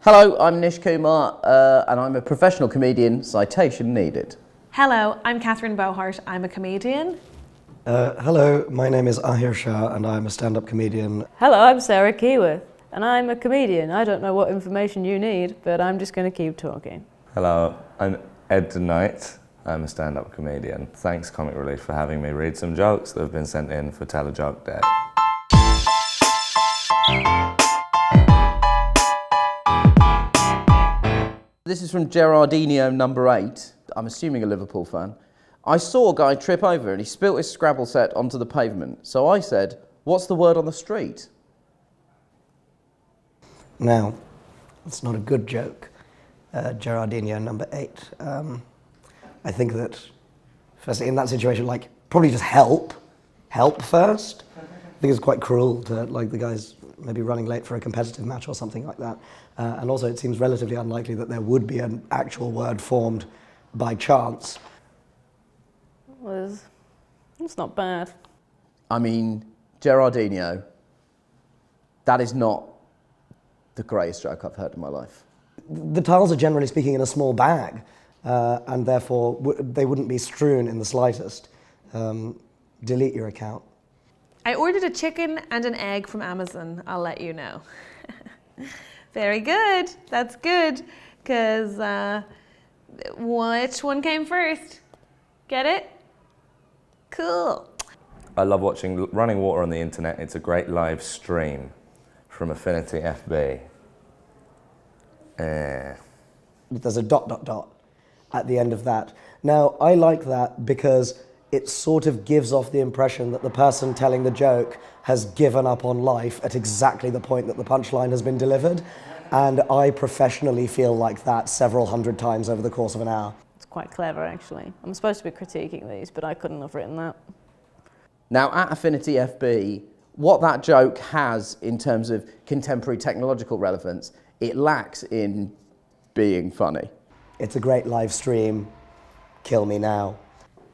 Hello, I'm Nish Kumar, and I'm a professional comedian, citation needed. Hello, I'm Catherine Bohart, I'm a comedian. Hello, my name is Ahir Shah and I'm a stand-up comedian. Hello, I'm Sarah Keyworth and I'm a comedian. I don't know what information you need, but I'm just going to keep talking. Hello, I'm Ed Knight. I'm a stand-up comedian. Thanks Comic Relief for having me read some jokes that have been sent in for Tell a Joke Day. This is from Gerardinho number 8. I'm assuming a Liverpool fan. I saw a guy trip over and he spilt his Scrabble set onto the pavement. So I said, "What's the word on the street?" Now, it's not a good joke. Gerardinho number 8. I think that, firstly, in that situation, probably just help first. I think it's quite cruel to, the guy's maybe running late for a competitive match or something like that. And also it seems relatively unlikely that there would be an actual word formed by chance. Well, it's not bad. I mean, Gerardinho, that is not the greatest joke I've heard in my life. The tiles are generally speaking in a small bag, and therefore they wouldn't be strewn in the slightest. Delete your account. I ordered a chicken and an egg from Amazon, I'll let you know. Very good, that's good, because which one came first? Get it? Cool. I love watching running water on the internet. It's a great live stream from Affinity FB. There's a ... at the end of that. Now, I like that because it sort of gives off the impression that the person telling the joke has given up on life at exactly the point that the punchline has been delivered. And I professionally feel like that several hundred times over the course of an hour. It's quite clever, actually. I'm supposed to be critiquing these, but I couldn't have written that. Now, at Affinity FB, what that joke has in terms of contemporary technological relevance, it lacks in being funny. It's a great live stream. Kill me now.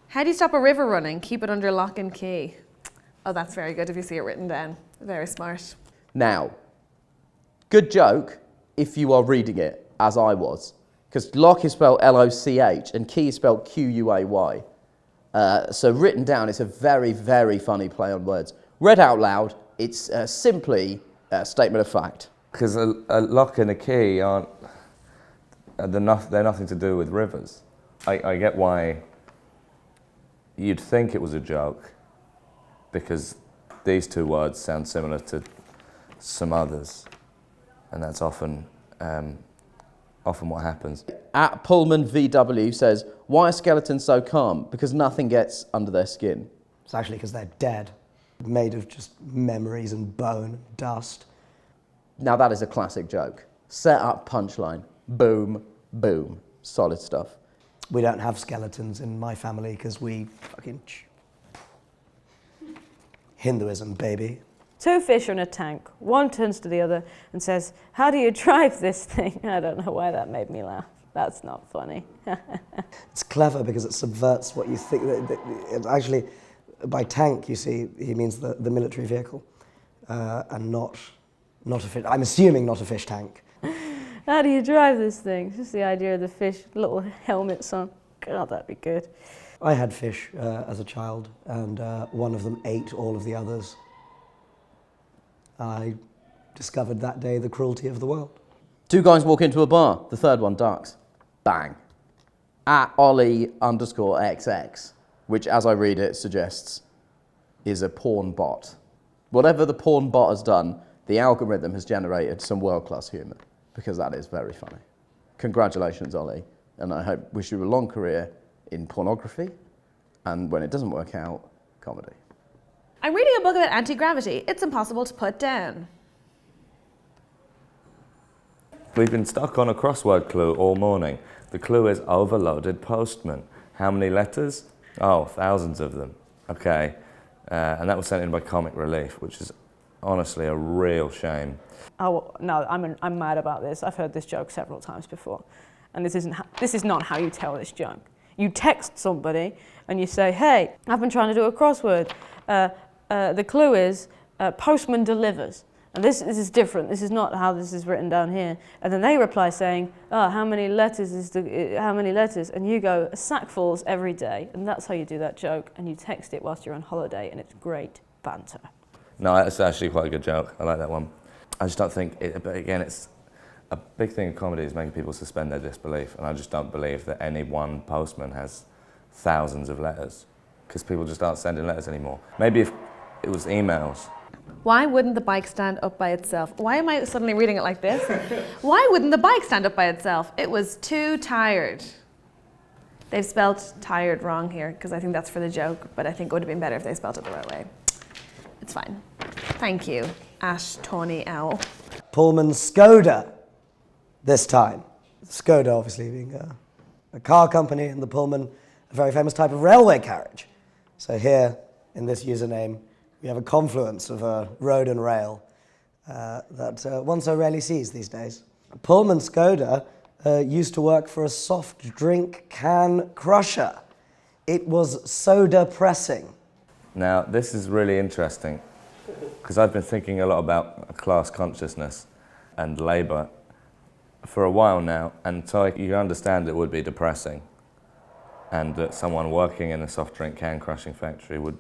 How do you stop a river running? Keep it under lock and key. Oh, that's very good if you see it written down. Very smart. Now, good joke if you are reading it, as I was, because lock is spelled L-O-C-H and key is spelled Q-U-A-Y. So written down, it's a very, very funny play on words. Read out loud, it's simply a statement of fact. Because a lock and a key they're nothing to do with rivers. I get why you'd think it was a joke, because these two words sound similar to some others, and that's often what happens. At Pullman VW says, "Why are skeletons so calm? Because nothing gets under their skin." It's actually because they're dead, made of just memories and bone, dust. Now that is a classic joke. Set up punchline, boom, boom, solid stuff. We don't have skeletons in my family because we fucking... Hinduism, baby. Two fish are in a tank. One turns to the other and says, "How do you drive this thing?" I don't know why that made me laugh. That's not funny. It's clever because it subverts what you think. It actually, by tank, you see, he means the military vehicle, and not a fish. I'm assuming not a fish tank. How do you drive this thing? Just the idea of the fish, little helmets on. God, that'd be good. I had fish as a child, and one of them ate all of the others. I discovered that day the cruelty of the world. Two guys walk into a bar, the third one ducks. Bang. At Ollie_XX, which as I read it suggests is a porn bot. Whatever the porn bot has done, the algorithm has generated some world-class humour, because that is very funny. Congratulations, Ollie, and I wish you a long career in pornography, and when it doesn't work out, comedy. I'm reading a book about anti-gravity. It's impossible to put down. We've been stuck on a crossword clue all morning. The clue is overloaded postman. How many letters? Oh, thousands of them. Okay, and that was sent in by Comic Relief, which is honestly a real shame. Oh no, I'm mad about this. I've heard this joke several times before, and this is not how you tell this joke. You text somebody and you say, "Hey, I've been trying to do a crossword. The clue is postman delivers." And this is different. This is not how this is written down here. And then they reply saying, oh, how many letters? And you go, a sack falls every day. And that's how you do that joke. And you text it whilst you're on holiday, and it's great banter. No, it's actually quite a good joke. I like that one. I just don't think, but again, it's a big thing in comedy is making people suspend their disbelief. And I just don't believe that any one postman has thousands of letters, because people just aren't sending letters anymore. Maybe if it was emails. Why wouldn't the bike stand up by itself? Why am I suddenly reading it like this? Why wouldn't the bike stand up by itself? It was too tired. They've spelt tired wrong here, because I think that's for the joke, but I think it would have been better if they spelt it the right way. It's fine. Thank you, Ash Tawny Owl. Pullman Skoda this time. Skoda obviously being a car company, and the Pullman, a very famous type of railway carriage. So here, in this username, we have a confluence of road and rail that one so rarely sees these days. Pullman Skoda used to work for a soft drink can crusher. It was soda pressing. Now, this is really interesting, because I've been thinking a lot about class consciousness and labour for a while now, and so you understand it would be depressing, and that someone working in a soft drink can crushing factory would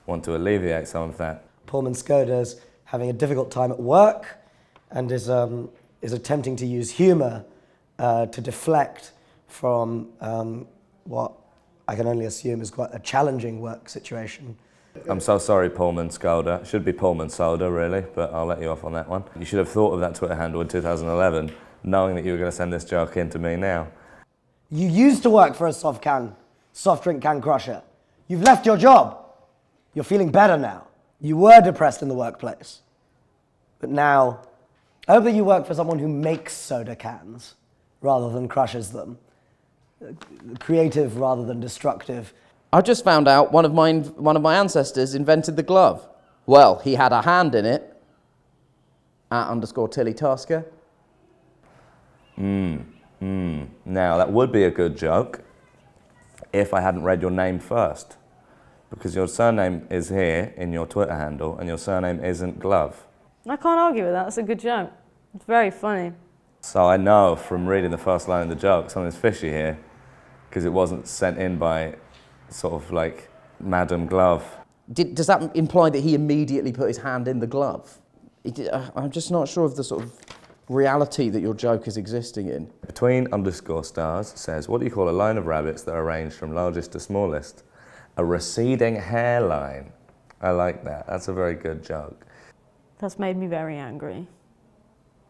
want to alleviate some of that. Pullman Skoda's having a difficult time at work and is attempting to use humour to deflect from what I can only assume is quite a challenging work situation. I'm so sorry, Pullman Skoda. It should be Pullman Soda, really, but I'll let you off on that one. You should have thought of that Twitter handle in 2011, knowing that you were going to send this joke in to me now. You used to work for a soft drink can crusher. You've left your job. You're feeling better now. You were depressed in the workplace. But now, I hope that you work for someone who makes soda cans rather than crushes them. Creative rather than destructive. I just found out one of my ancestors invented the glove. Well, he had a hand in it. @_Tilly Tasker. Now, that would be a good joke if I hadn't read your name first, because your surname is here in your Twitter handle, and your surname isn't Glove. I can't argue with that. That's a good joke. It's very funny. So I know from reading the first line of the joke, something's fishy here, because it wasn't sent in by sort of like Madam Glove. Does that imply that he immediately put his hand in the glove? I'm just not sure of the sort of reality that your joke is existing in. Between _stars says, what do you call a line of rabbits that are arranged from largest to smallest? A receding hairline. I like that. That's a very good joke. That's made me very angry,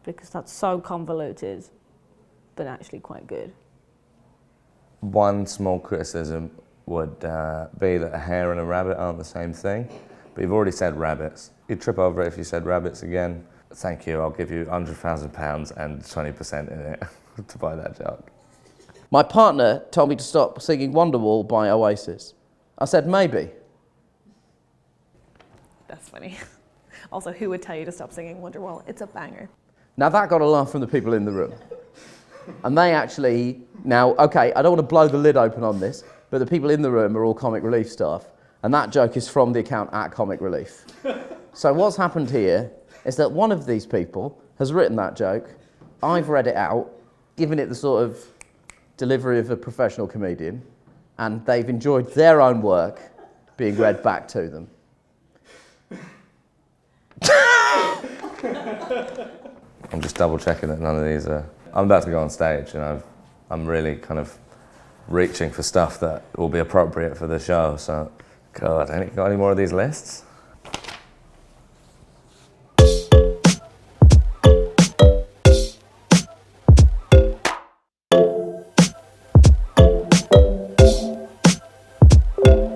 because that's so convoluted, but actually quite good. One small criticism would be that a hare and a rabbit aren't the same thing, but you've already said rabbits. You'd trip over it if you said rabbits again. Thank you, I'll give you £100,000 and 20% in it to buy that joke. My partner told me to stop singing Wonderwall by Oasis. I said, maybe. That's funny. Also, who would tell you to stop singing Wonderwall? It's a banger. Now that got a laugh from the people in the room. And they actually, now, okay, I don't want to blow the lid open on this, but the people in the room are all Comic Relief staff, and that joke is from the account @Comic Relief. So what's happened here is that one of these people has written that joke, I've read it out, given it the sort of delivery of a professional comedian, and they've enjoyed their own work being read back to them. I'm just double checking that none of these are... I'm about to go on stage, and I'm really kind of reaching for stuff that will be appropriate for the show, so... God, got any more of these lists?